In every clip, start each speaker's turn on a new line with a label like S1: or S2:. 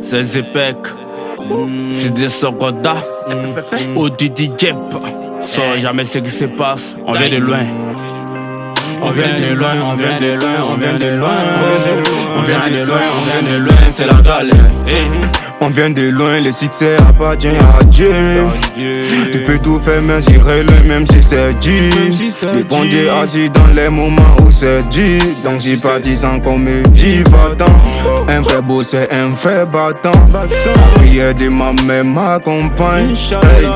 S1: C'est Zepek, fils de Sokoda, ou du DJ. Saurais jamais ce qui se passe, on vient de loin.
S2: On vient de loin, on vient de loin, on vient de loin. On vient de loin, on vient de loin, c'est la galère. On vient de loin, le succès appartient à Dieu. Tu peux tout faire, mais j'irai loin, même si c'est dur. Le bon Dieu agit dans les moments où c'est dur. Donc j'y partisan qu'on me dit, va-t'en. Un vrai beau, c'est un vrai battant. La prière de ma mère m'accompagne. Hey.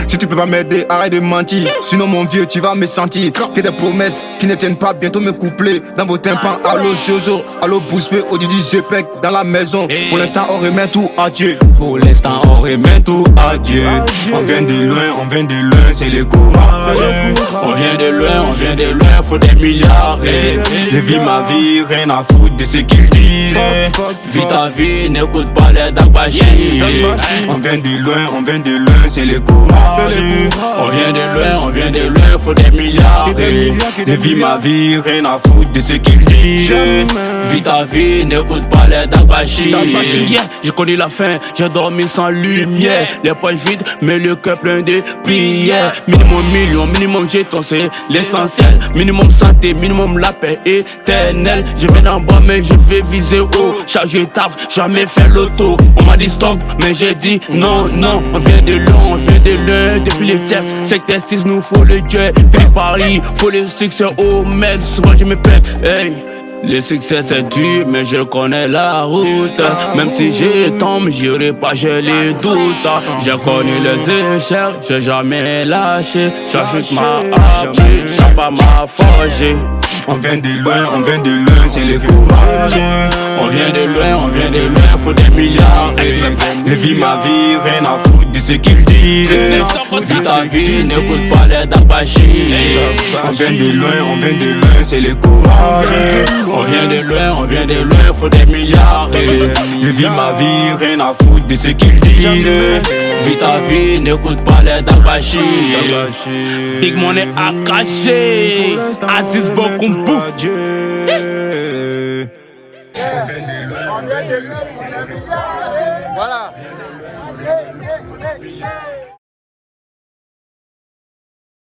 S2: Si tu peux pas m'aider, arrête de mentir. Sinon mon vieux, tu vas me sentir. Que des promesses qui ne tiennent pas, bientôt me coupler dans vos tympans. Allo Jojo, allo Bouspé, au Didi Zepek dans la maison. Pour l'instant on remet tout à Dieu. Pour l'instant on remet tout à Dieu. On vient de loin, c'est le courage.
S1: On vient de loin, faut des milliards.
S2: Je vis ma vie, rien à foutre de ce qu'ils disent.
S1: Vis ta vie, n'écoute pas les dagbashi.
S2: On vient de loin, c'est le courage.
S1: On vient de loin, faut des milliards.
S2: Je vis ma vie, rien à foutre de ce qu'ils disent.
S1: Vis ta vie, n'écoute pas les dagbashi. Yeah, j'ai connu la fin, j'ai dormi sans lumière. Les poches vides, mais le cœur plein de prières. Minimum million, minimum jeton, c'est l'essentiel. Minimum santé, minimum la paix éternelle. Je viens d'en bas, mais je vais viser haut. Chargé taf, jamais fait l'auto. On m'a dit stop, mais j'ai dit non, non. On vient de loin, depuis les tiers. C'est que testis, nous faut le Dieu. Puis Paris, faut le succès au maître. Souvent je me pète, hey. Le succès c'est dur, mais je connais la route. Même si je tombe, j'irai pas, j'ai les doutes. J'ai connu les échecs, j'ai jamais lâché. Chaque chute m'a appris, chaque pas m'a forgé.
S2: On vient de loin, c'est le courage.
S1: On vient de loin, faut des milliards.
S2: Je vis ma vie, rien à foutre de ce qu'ils disent.
S1: Vis ta vie, n'écoute pas les dagbashi.
S2: On vient de loin, c'est le courage.
S1: On vient de loin, faut des milliards.
S2: Je vis ma vie, rien à foutre de ce qu'ils disent.
S1: Vis ta vie, n'écoute pas les dagbashi. Big Money à cacher, Aziz Bokumbu.
S3: Voilà.